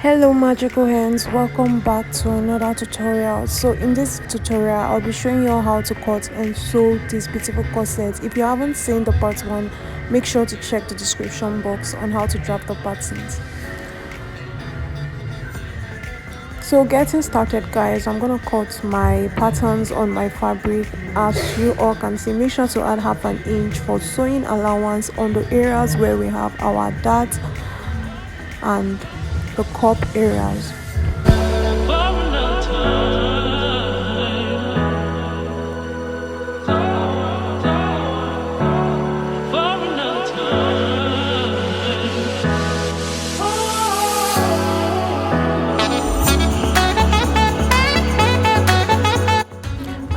Hello magical hands, welcome back to another tutorial. So in this tutorial I'll be showing you how to cut and sew this beautiful corset. If you haven't seen the part 1, make sure to check the description box on how to draft the patterns. So getting started guys, I'm gonna cut my patterns on my fabric. As you all can see, make sure to add half an inch for sewing allowance on the areas where we have our dart and the cup areas.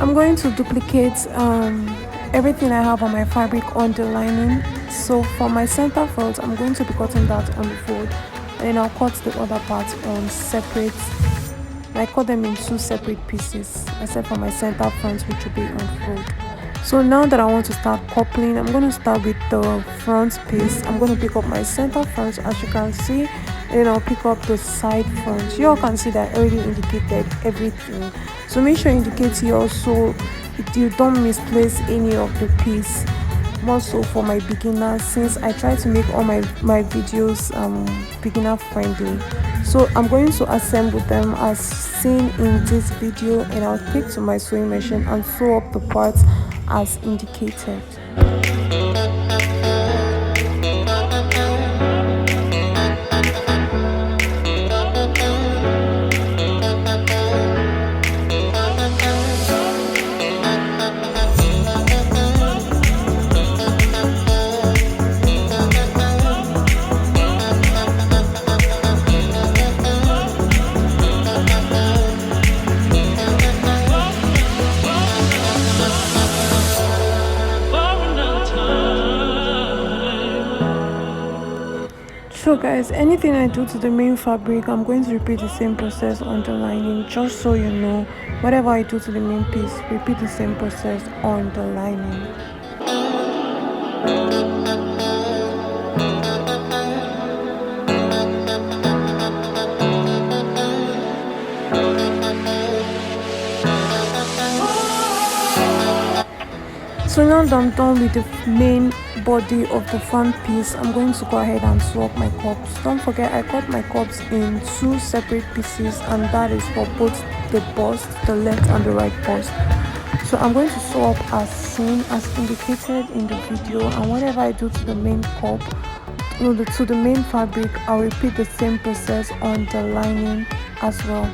I'm going to duplicate everything I have on my fabric on the lining. So for my center fold, I'm going to be cutting that on the fold, and then I'll cut the other part on separate. I cut them in 2 separate pieces, except for my center front, which will be on fold. So now that I want to start coupling, I'm going to start with the front piece. I'm going to pick up my center front, as you can see, and then I'll pick up the side front. You all can see that I already indicated everything, so make sure you indicate here so you don't misplace any of the piece. More so for my beginners, since I try to make all my videos beginner friendly. So I'm going to assemble them as seen in this video, and I'll take to my sewing machine and sew up the parts as indicated. So guys, anything I do to the main fabric, I'm going to repeat the same process on the lining, just so you know. Whatever I do to the main piece, repeat the same process on the lining. So now that I'm done with the main body of the front piece, I'm going to go ahead and sew up my cups. Don't forget, I cut my cups in 2 separate pieces, and that is for both the bust, the left and the right bust. So I'm going to sew up as seen, as indicated in the video, and whatever I do to the main cup, to the main fabric, I'll repeat the same process on the lining as well.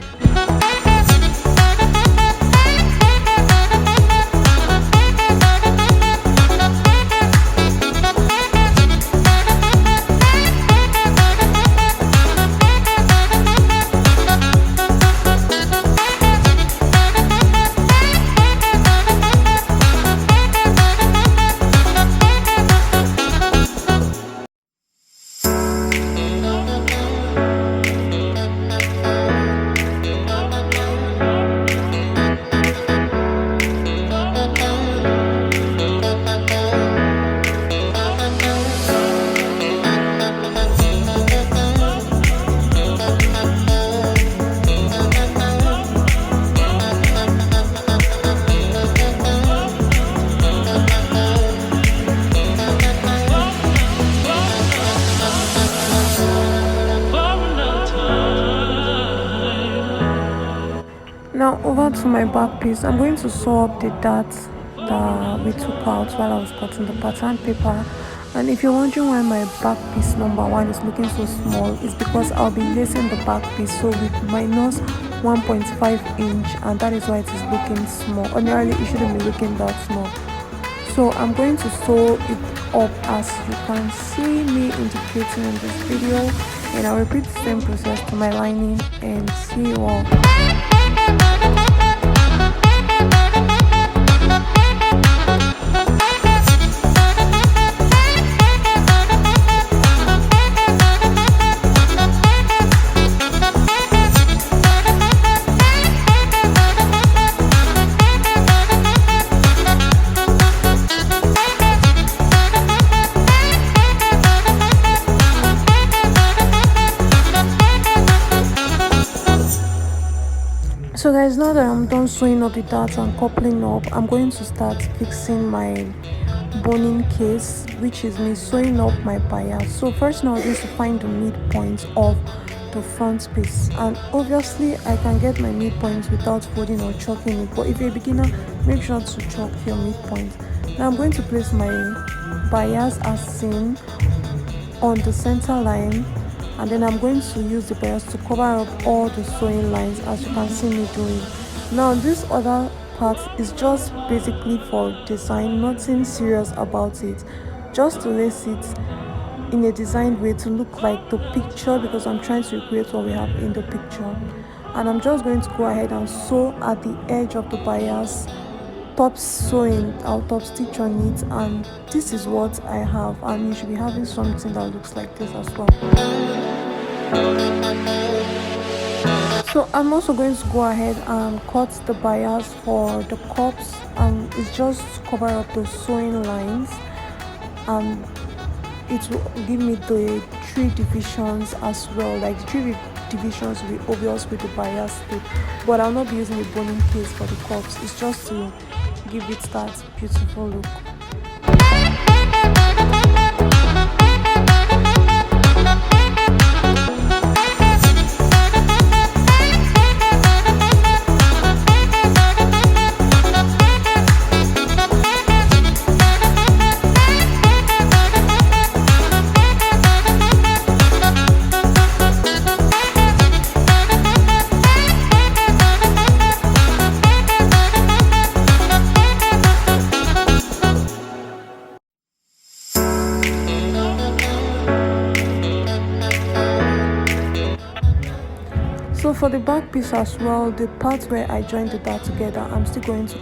Now over to my back piece, I'm going to sew up the darts that we took out while I was cutting the pattern paper. And if you're wondering why my back piece number 1 is looking so small, it's because I'll be lacing the back piece, so with minus 1.5 inch, and that is why it is looking small. Ordinarily it shouldn't be looking that small. So I'm going to sew it up as you can see me indicating in this video, and I'll repeat the same process to my lining and see you all. So guys, now that I'm done sewing up the darts and coupling up, I'm going to start fixing my boning case, which is me sewing up my bias. So first now I'm going to find the midpoint of the front piece, and obviously I can get my midpoint without folding or chalking it, but if you're a beginner, make sure to chalk your midpoint. Now I'm going to place my bias as seen on the center line, and then I'm going to use the bias to cover up all the sewing lines, as you can see me doing. Now this other part is just basically for design, nothing serious about it, just to lace it in a designed way to look like the picture, because I'm trying to recreate what we have in the picture. And I'm just going to go ahead and sew at the edge of the bias, top sewing, I'll top stitch on it, and this is what I have, and you should be having something that looks like this as well. So I'm also going to go ahead and cut the bias for the cups, and it's just to cover up the sewing lines, and it will give me the 3 divisions as well. Like the 3 divisions will be obvious with the bias tape, but I'll not be using the boning case for the cups. It's just to give it that beautiful look. So for the back piece as well, the part where I joined the dart together, I'm still going to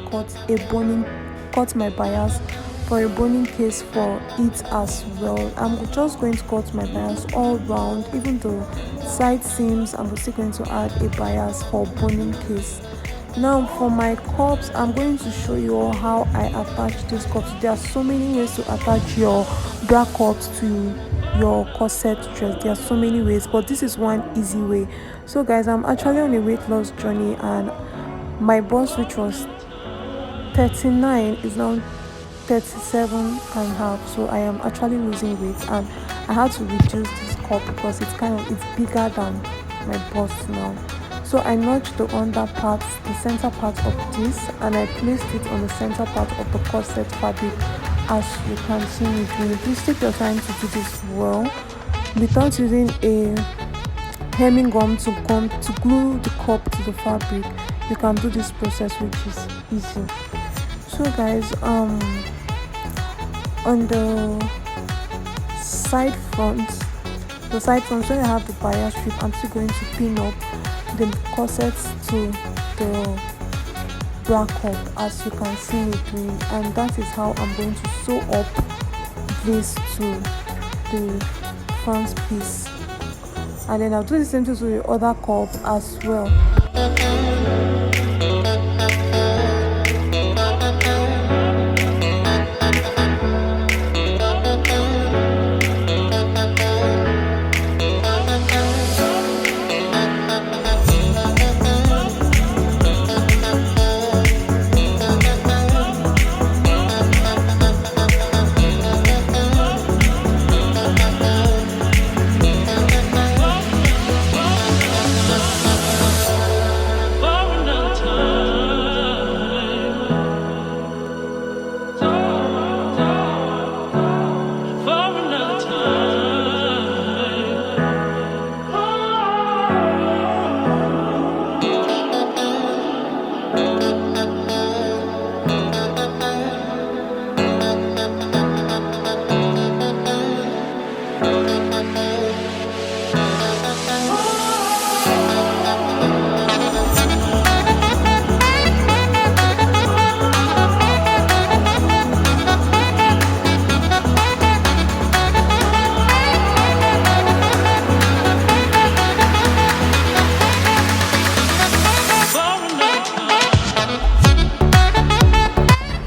cut my bias for a boning case for it as well. I'm just going to cut my bias all round, even the side seams. I'm still going to add a bias for boning case. Now for my cups, I'm going to show you all how I attach these cups. There are so many ways to attach your bra cups to your corset dress. There are so many ways, but this is one easy way. So guys, I'm actually on a weight loss journey, and my bust, which was 39, is now 37.5. so I am actually losing weight, and I had to reduce this cup because it's bigger than my bust now. So I notched the under part, the center part of this, and I placed it on the center part of the corset fabric, as you can see me doing. Please take your time to do this well without using a hemming gum to glue the cup to the fabric. You can do this process, which is easy. So guys, on the side front, so I have the bias strip, I'm still going to pin up the corsets to the bra cup, as you can see me doing, and that is how I'm going to sew up this to the front piece, and then I'll do the same thing to the other cup as well.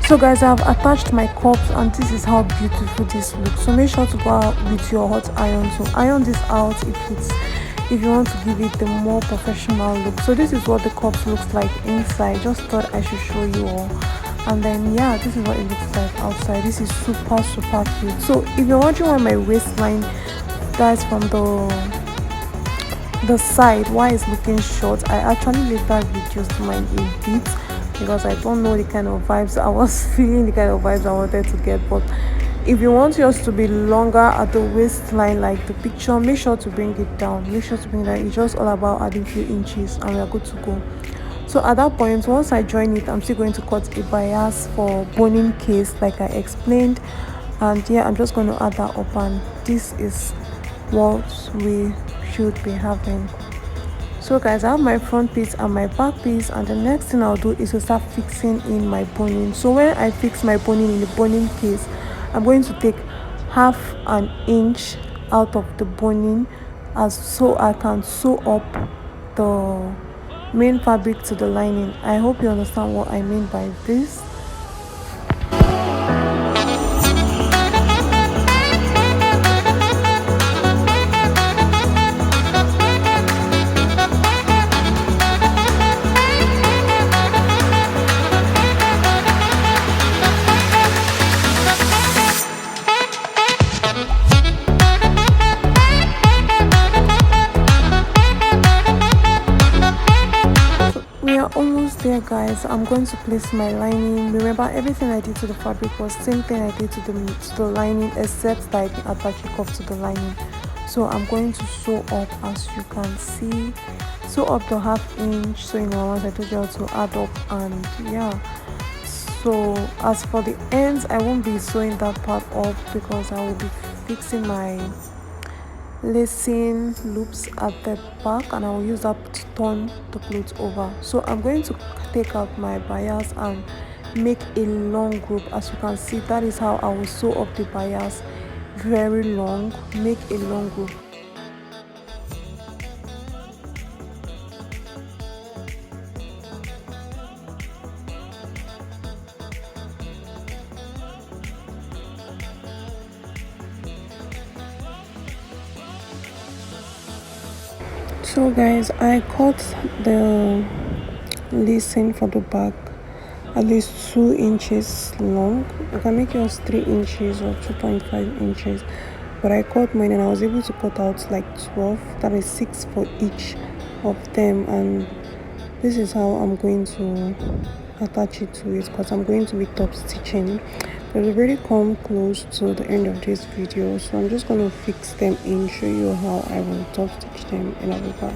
So guys, I've attached my cups, and this is how beautiful this looks. So make sure to go out with your hot iron to iron this out if you want to give it the more professional look. So this is what the cups looks like inside. Just thought I should show you all. And then yeah, this is what it looks like outside. This is super cute. So if you're watching why my waistline, guys, from the side, why it's looking short, I actually later reduced mine a bit because I don't know the kind of vibes I was feeling, the kind of vibes I wanted to get. But if you want yours to be longer at the waistline like the picture, make sure to bring it down. Make sure to bring that. It's just all about adding few inches and we are good to go. So at that point, once I join it, I'm still going to cut a bias for boning case like I explained. And yeah, I'm just going to add that up, and this is what we should be having. So guys, I have my front piece and my back piece, and the next thing I'll do is to start fixing in my boning. So when I fix my boning in the boning case, I'm going to take half an inch out of the boning as so I can sew up the main fabric to the lining. I hope you understand what I mean by this. Almost there, guys. I'm going to place my lining. Remember, everything I did to the fabric was same thing I did to the lining, except that I can attach it up to the lining. So I'm going to sew up, as you can see, sew up the half inch sewing allowance I told you how to add up. And yeah, so as for the ends, I won't be sewing that part up because I will be fixing my lacing loops at the back, and I will use that to turn the clothes over. So I'm going to take out my bias and make a long group. As you can see, that is how I will sew up the bias, very long. Make a long group. So guys, I cut the lacing for the back at least 2 inches long. You can make yours 3 inches or 2.5 inches, but I cut mine and I was able to cut out like 12, that is 6 for each of them. And this is how I'm going to attach it to it, because I'm going to be top stitching. But we've already come close to the end of this video, so I'm just going to fix them in, show you how I will top stitch them in our back.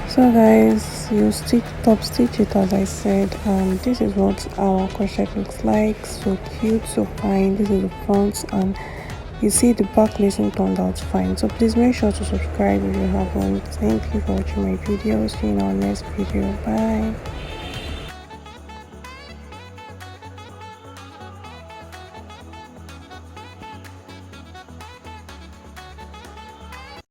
So guys, you top stitch it as I said, and this is what our corset looks like. So cute, so fine. This is the front, and you see the back lacing turned out fine. So please make sure to subscribe if you haven't. Thank you for watching my video. See you in our next video. Bye.